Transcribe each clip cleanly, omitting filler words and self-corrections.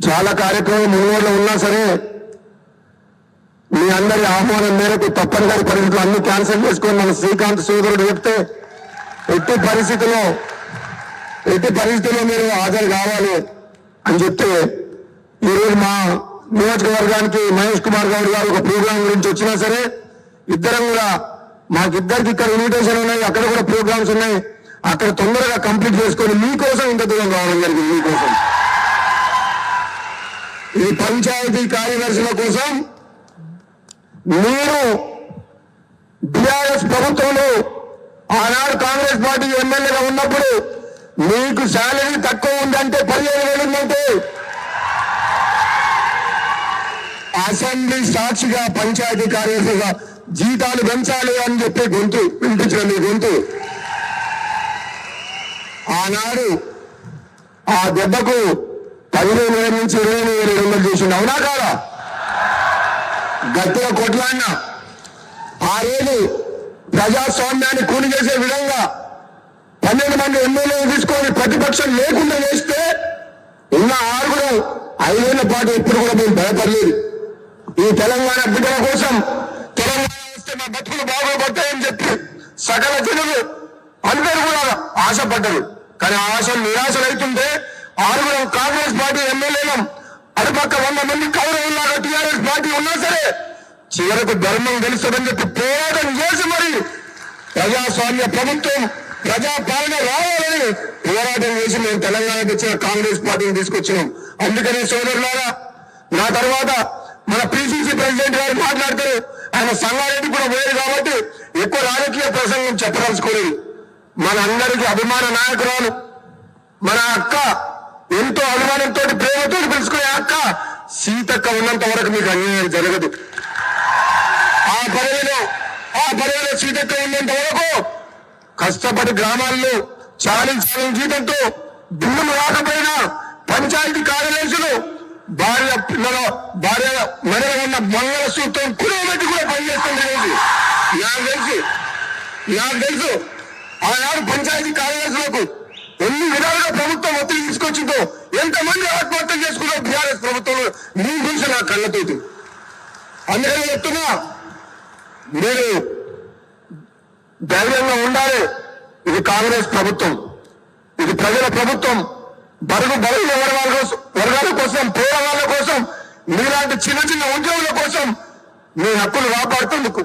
చాలా కార్యక్రమం మునుగోడులో ఉన్నా సరే మీ అందరి ఆహ్వానం మేరకు తప్పనిసరి పరిస్థితులు అన్ని క్యాన్సిల్ చేసుకొని మన శ్రీకాంత్ సోదరుడు చెప్తే ఎట్టి పరిస్థితుల్లో మీరు హాజరు కావాలి అని చెప్తే ఈరోజు మా నియోజకవర్గానికి మహేష్ కుమార్ గౌడ్ గారు ఒక ప్రోగ్రాం గురించి వచ్చినా సరే ఇద్దరం కూడా మాకిద్దరికి ఇక్కడ ఇన్విటేషన్ ఉన్నాయి, అక్కడ కూడా ప్రోగ్రామ్స్ ఉన్నాయి, అక్కడ తొందరగా కంప్లీట్ చేసుకొని మీకోసం ఇంత దూరం రావడం జరిగింది. మీకోసం ఈ పంచాయతీ కార్యదర్శుల కోసం మీరు బీఆర్ఎస్ ప్రభుత్వంలో ఆనాడు కాంగ్రెస్ పార్టీ ఎమ్మెల్యేగా ఉన్నప్పుడు మీకు శాలరీ తక్కువ ఉందంటే 15,000 ఉందంటే అసెంబ్లీ సాక్షిగా పంచాయతీ కార్యదర్శిగా జీతాలు పెంచాలి అని చెప్పి గొంతు వినిపించిన మీ గొంతు ఆనాడు ఆ దెబ్బకు 15,000 నుంచి 20,700 చేసింది. అవునా కాదా? గట్టిగా కొట్లాడినా ఆ రోజు ప్రజాస్వామ్యాన్ని కూలి చేసే విధంగా 12 మంది ఎమ్మెల్యేలు తీసుకొని ప్రతిపక్షం లేకుండా చేస్తే ఉన్న 6 5 ఏళ్ల పాటు ఎప్పుడు కూడా మేము భయపడలేదు. ఈ తెలంగాణ బిడ్డల కోసం తెలంగాణ వస్తే మా బతుకులు బాగుపడతాయని చెప్పి సకల తెలుగు అందరూ కూడా ఆశపడ్డారు. కానీ ఆశలు నిరాశలు అవుతుంటే 6 కాంగ్రెస్ పార్టీ ఎమ్మెల్యేలం అటుపక్క 100 మంది కౌరవులాగా టీఆర్ఎస్ పార్టీ ఉన్నా సరే చివరకు ధర్మం తెలుస్తుందని చెప్పి పోరాటం చేసి మరి ప్రజాస్వామ్య ప్రభుత్వం ప్రజాపాలన రావాలని పోరాటం చేసి మేము తెలంగాణకు వచ్చిన కాంగ్రెస్ పార్టీని తీసుకొచ్చినాం. అందుకని సోదరులారా, నా తర్వాత మన పిసిసి ప్రెసిడెంట్ గారు మాట్లాడతారు. ఆయన సంగారెడ్డి కూడా పోయారు కాబట్టి ఎక్కువ రాజకీయ ప్రసంగం చెప్పదలుచుకోలేదు. మన అందరికీ అభిమాన నాయకురాలు మన అక్క, ఎంతో అభిమానంతో ప్రేమతో పిలుచుకునే అక్క సీతక్క ఉన్నంత వరకు మీకు అన్యాయం జరగదు. ఆ పదవిలో సీతక్క ఉన్నంత వరకు కష్టపడి గ్రామాల్లో చాలించిన జీతంతో బిల్లులు రాకపోయినా పంచాయతీ కార్యదర్శులు భార్య మెడలో ఉన్న మంగళసూత్రం కులబెట్టి కూడా పనిచేస్తుంది. నాకు తెలుసు ఆనాడు పంచాయతీ కార్యదర్శులకు ఎన్ని విధాలుగా ప్రభుత్వం ఒత్తిడి తీసుకొచ్చిందో, ఎంతమంది ఆత్మహత్య చేసుకున్నారు బీఆర్ఎస్ ప్రభుత్వంలో మీ గురించి నా కళ్ళతోటి. అందుకని చెప్తున్నా, మీరు ధైర్యంగా ఉండాలి. ఇది కాంగ్రెస్ ప్రభుత్వం, ఇది ప్రజల ప్రభుత్వం. బలహీన వర్గాల కోసం, పేదవాళ్ళ కోసం, మీలాంటి చిన్న చిన్న ఉద్యోగుల కోసం మీ హక్కులు కాపాడుతుందుకు,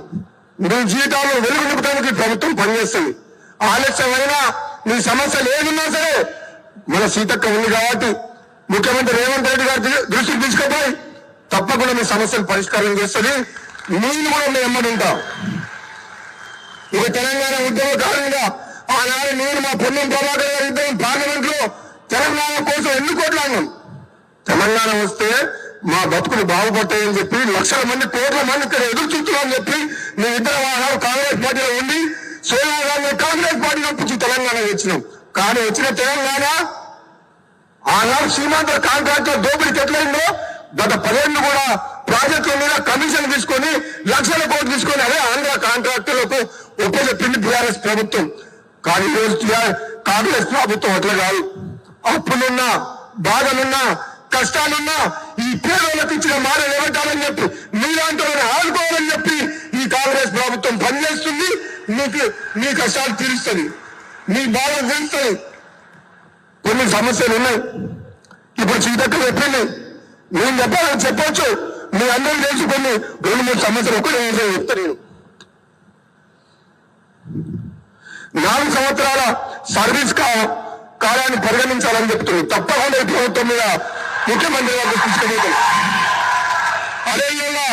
మీ జీవితాల్లో వెలుగు నింపడానికి ప్రభుత్వం పనిచేస్తుంది. ఆలస్యమైనా మీ సమస్యలు ఏదున్నా సరే మన సీతక్క ఉంది కాబట్టి ముఖ్యమంత్రి రేవంత్ రెడ్డి గారి దృష్టికి తీసుకుపోయి తప్పకుండా మీ సమస్యలు పరిష్కారం చేస్తుంది. నేను కూడా మీ ఎమ్మడి ఉంటాం. ఇక తెలంగాణ ఉద్యమకారులుగా ఆనాడు నేను మా పొన్నం ప్రభాకర్ గారి ఇద్దరం పార్లమెంట్ లో తెలంగాణ కోసం ఎన్ని కోట్లాడినాం. తెలంగాణ వస్తే మా బతుకులు బాగుపడతాయని చెప్పి లక్షల మంది, కోట్ల మంది ఇక్కడ ఎదురు చూస్తున్నామని చెప్పి మేమిద్దరం ఆనాడు కాంగ్రెస్ పార్టీలో ఉండి సోనియా గాంధీ కాంగ్రెస్ పార్టీ పంపించి తెలంగాణ వచ్చినాం. కానీ వచ్చిన తెలంగాణ ఆనాడు సీమాంధ్ర కాంట్రాక్టర్ దోపిడీకి ఎట్లయిందో గత 10 ఏళ్ళు కూడా ప్రాజెక్టుల మీద కమిషన్ తీసుకొని లక్షల కోట్లు తీసుకొని అదే ఆంధ్ర కాంట్రాక్టర్లకు ఒప్పచెప్పింది బీఆర్ఎస్ ప్రభుత్వం. కానీ ఈరోజు కాంగ్రెస్ ప్రభుత్వం అట్లా కాదు. అప్పులున్నా, బాధలున్నా, కష్టాలున్నా ఈ పేదలకు ఇచ్చిన మాట నిలబెట్టాలని చెప్పి మీలాంటి ఆదుకోవాలని చెప్పి ఈ కాంగ్రెస్ ప్రభుత్వం పనిచేస్తుంది. మీ కష్టాలు తీరుస్తుంది, మీ బాధలు తీరుస్తుంది. కొన్ని సమస్యలు ఉన్నాయి. ఇప్పుడు సీతక్క చెప్పింది, నేను చెప్పాలని చెప్పొచ్చు. మీ అందరూ తెలిసి కొన్ని 2-3 సమస్యలు ఒకటే చెప్తాను. నేను 4 సంవత్సరాల సర్వీస్ కాలాన్ని పరిగణించాలని చెప్తున్నాను. తప్పకుండా ఈ ప్రభుత్వం మీద ముఖ్యమంత్రి గారు తీసుకుపోతారు. అదేవిధంగా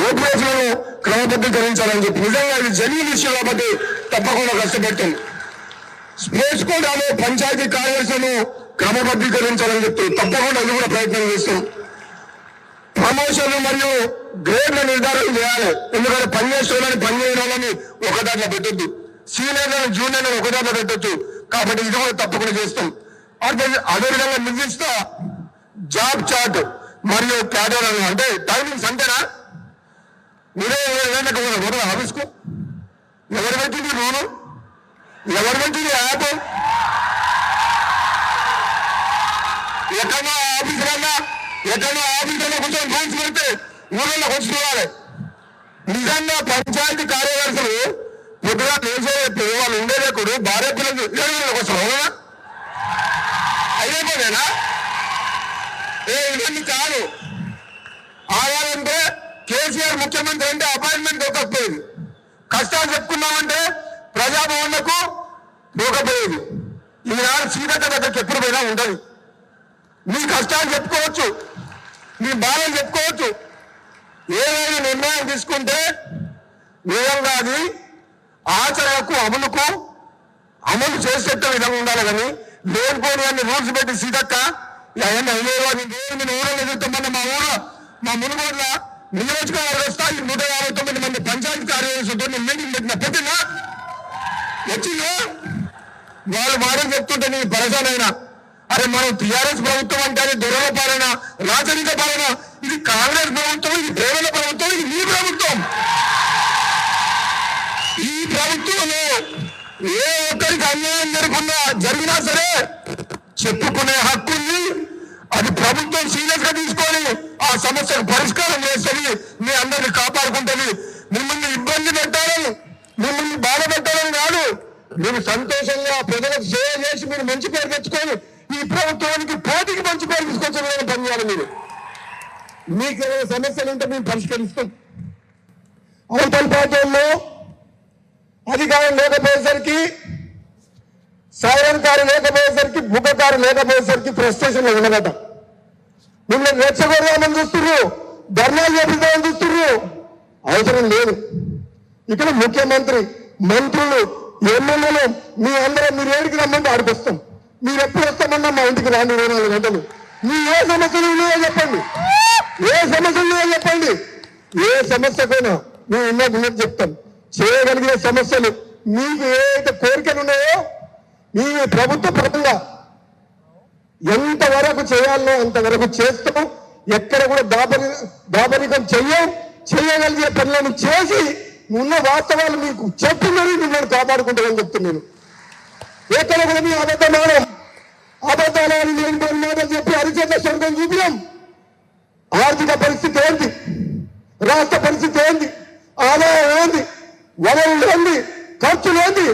ఓపీఎస్లను క్రమబద్ధీకరించాలని చెప్పి నిజంగా ఇది జెన్యూన్ ఇష్యూ కాబట్టి తప్పకుండా కష్టపెడుతుంది. స్పోర్ట్స్ కోటాలో పంచాయతీ కార్యదర్శులను క్రమబద్ధీకరించాలని చెప్పి తప్పకుండా అది కూడా ప్రయత్నం చేస్తాం. ప్రమోషన్లు మరియు గ్రేడ్ల నిర్ధారణ చేయాలి. ఎందుకంటే పనిచేసేవాళ్ళని పనిచేయని వాళ్ళని ఒక దాంట్లో పెట్టొద్దు, సీనియర్లను జూనియర్లను ఒక దాంట్లో పెట్టొచ్చు. కాబట్టి ఇది కూడా తప్పకుండా చేస్తాం. అదేవిధంగా నిర్దిష్ట జాబ్ చార్ట్ మరియు క్యాడర్ అంటే టైమింగ్స్ అంతేనా? మీరే 7 గంటలకు పోదా ఆఫీస్కు? ఎవరు పెట్టింది రూలు? ఎవరు పెట్టింది యాప్? ఎక్కడో ఆఫీసులో కూర్చొని రూల్స్ పెడితే ఊళ్ళో వచ్చి చూడాలి. నిజంగా పంచాయతీ కార్యదర్శులు పొద్దుగా లేచేపు వాళ్ళు ఉండేటప్పుడు భార్య పిల్లలు కోసం అయిపోయినా ఇవన్నీ కాదు. ఆయాలంటే కేసీఆర్ ముఖ్యమంత్రి అంటే అపాయింట్మెంట్ దొరకకపోయేది. కష్టాలు చెప్పుకున్నామంటే ప్రజాభవన్లకు పోకపోయేది. ఈనాడు సీతక్క దగ్గరికి ఎప్పుడు పోయినా ఉంటుంది. మీ కష్టాలు చెప్పుకోవచ్చు, మీ బాధలు చెప్పుకోవచ్చు. ఏదైనా నిర్ణయం తీసుకుంటే నిజంగా అది ఆచరణకు అమలు చేసేట విధంగా ఉండాలి. కానీ లేనిపోని అన్ని రూల్స్ పెట్టి సీతక్క అవన్నీ అయ్యేవా నేను ఊళ్ళో ఎదుగుతామన్న మా మునుగోడ్ల నియోజకవర్గ స్థాయి 159 మంది పంచాయతీ కార్యదర్శులతో మీటింగ్ పెట్టిన పెట్టినా వచ్చిందో వాళ్ళు మాటలు చెప్తుంటే నీ పరసానైనా అరే మనం టీఆర్ఎస్ ప్రభుత్వం అంటే అది దొరల పాలన, రాజరిక పాలన. ఇది కాంగ్రెస్ ప్రభుత్వం, ఇది పేదల ప్రభుత్వం, ఇది మీ ప్రభుత్వం. ఈ ప్రభుత్వంలో ఏ ఒక్కరికి అన్యాయం జరిగినా సరే చెప్పుకునే హక్కు ఉంది. అది ప్రభుత్వం సీరియస్ గా తీసుకొని ఆ సమస్యకు పరిష్కారం చేస్తుంది, మీ అందరిని కాపాడుకుంటుంది. మిమ్మల్ని ఇబ్బంది పెట్టాలని, మిమ్మల్ని బాధ పెట్టాలని కాదు. మీరు సంతోషంగా ప్రజలకు సేవ చేసి మీరు మంచి పేరు తెచ్చుకొని ఈ ప్రభుత్వానికి పోటీకి మంచి పేరు తీసుకొచ్చే విధంగా పనిచేయాలి. మీకు ఏదైనా సమస్యలు ఉంటే మేము పరిష్కరిస్తాం. అవతల పార్టీల్లో అధికారం లేకపోయేసరికి, సాయంకాలం లేకపోయేసరికి, బుగ్గకారు లేకపోయేసరికి ఫ్రస్ట్రేషన్లో ఉండగట. మిమ్మల్ని రెచ్చగొడదామని చూస్తున్నారు, ధర్నాలు చేపిద్దామని చూస్తున్నారు. అవసరం లేదు. ఇక్కడ ముఖ్యమంత్రి, మంత్రులు, ఎమ్మెల్యేలు మీ అందరూ మీరు ఏడికి రమ్మంటే ఆడికి వస్తాం. మీరు ఎప్పుడు వస్తామన్నా మా ఇంటికి రాండి 24 గంటలు. మీ ఏ సమస్యలు ఉన్నాయో చెప్పండి, ఏ సమస్యలు ఉన్నాయో చెప్పండి. ఏ సమస్యకైనా మేము ఉన్నది చెప్తాం. చేయగలిగిన సమస్యలు మీకు ఏదైతే కోరికలు ఉన్నాయో మీ ప్రభుత్వ పరంగా ఎంతవరకు చేయాలో అంతవరకు చేస్తాం. ఎక్కడ కూడా దాపరికం చేయగలిగే పనులను చేసి ఉన్న వాస్తవాలు మీకు చెప్పి మరీ మిమ్మల్ని కాపాడుకుంటామని చెప్తున్నాను. ఎక్కడ కూడా మీ అబద్ధాలని లేని మాటలు చెప్పి అరిచేత స్వర్గం చూపినాం. ఆర్థిక పరిస్థితి ఏంటి, రాష్ట్ర పరిస్థితి ఏంటి, ఆదాయం ఏంటి, వనరులు ఏంటి, ఖర్చులు ఏంటి,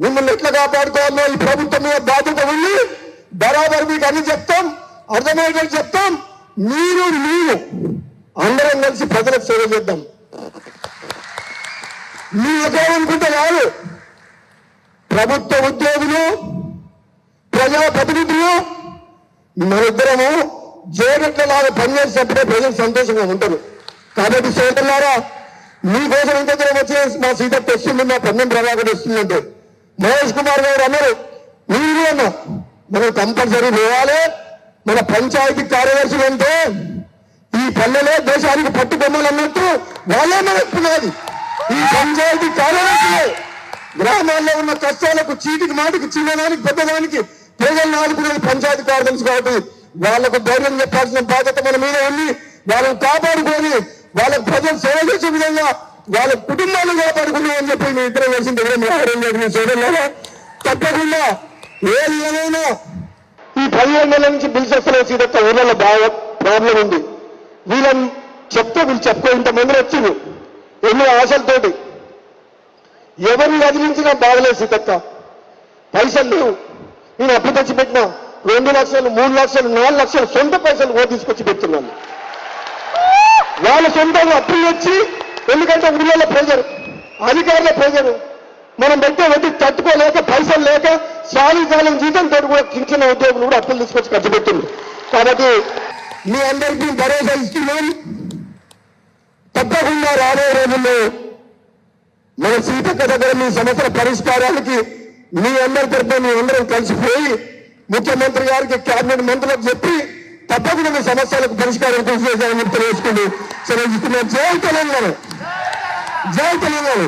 మిమ్మల్ని ఎట్లా కాపాడుకోవాలో ఈ ప్రభుత్వం మీద బాధ్యత ఉంది. బరాబర్ మీకు అన్ని చెప్తాం, అర్థమయ్యేటట్టు చెప్తాం. మీరు అందరం కలిసి ప్రజలకు సేవ చేద్దాం. మీ అనుకుంటే కాదు, ప్రభుత్వ ఉద్యోగులు, ప్రజాప్రతినిధులు మనిద్దరము జేగట్లలాగా పనిచేసినప్పుడే ప్రజలు సంతోషంగా ఉంటారు. కాబట్టి సోదరులారా, మీకోసం ఇంత దూరం వచ్చి మా సీతకు వస్తుంది, మా పన్నం ప్రభాకర్ వస్తుందంటే మహేష్ కుమార్ గారు అన్నారు, మీరు అన్నా మనం కంపల్సరీ పోవాలి. మన పంచాయతీ కార్యదర్శులు అంటే ఈ పల్లెలే దేశానికి పట్టుకొమ్మలు అన్నట్టు వాళ్ళే మనకున్నది. ఈ పంచాయతీ కార్యదర్శులే గ్రామాల్లో ఉన్న కష్టాలకు, చీటికి మాటికి, చిన్నదానికి పెద్దదానికి ప్రజలను ఆదుకునేది పంచాయతీ కార్యదర్శి. కాబట్టి వాళ్లకు ధైర్యం చెప్పాల్సిన బాధ్యత మన మీద ఉంది. వాళ్ళని కాపాడుకొని వాళ్ళకు ప్రజలు సేవ చేసే విధంగా వాళ్ళ కుటుంబాలను కాపాడుకున్నామని చెప్పి మీ ఇద్దరు వేసిన దగ్గర చూడలేదా? తప్పకుండా ఏదైనా ఈ 15 నెలల నుంచి బిల్స్ వస్తున్నాయి. సీతక్క ఊళ్ళలో బాగా ప్రాబ్లం ఉంది. వీళ్ళని చెప్తే వీళ్ళు చెప్పుకో ఇంతమంది వచ్చింది ఎన్నో ఆశలతోటి. ఎవరిని వదిలించినా బాగలేదు సీతక్క. పైసలు లేవు. నేను అప్పు తెచ్చి పెట్టినా 2 లక్షలు, 3 లక్షలు, 4 లక్షలు సొంత పైసలు కూడా తీసుకొచ్చి పెడుతున్నాను. వాళ్ళ సొంతంగా అప్పులు వచ్చి, ఎందుకంటే ఊళ్ళో ప్రెజర్, అధికారుల ప్రెజర్, మనం పెట్టే వడ్డీ తట్టుకోలేక, పైసలు లేక సాలికాలం జీతంతో కూడా కించిన ఉద్యోగులు కూడా అప్పులు తీసుకొచ్చి ఖర్చు పెడుతుంది. కాబట్టి మీ అందరికీ భరోసా ఇస్తున్నాం. తప్పకుండా రాబోయే రోజుల్లో మన సీతక్క దగ్గర మీ సమస్యల పరిష్కారానికి మీ అందరి తరఫున మీ అందరం కలిసిపోయి ముఖ్యమంత్రి గారికి, కేబినెట్ మంత్రులకు చెప్పి తప్పకుండా మీ సమస్యలకు పరిష్కారం కృషి చేశారని తెలియజేసుకుంటూ సెలవు ఇస్తున్నాం. జై తెలంగాణ, జై తెలంగాణ.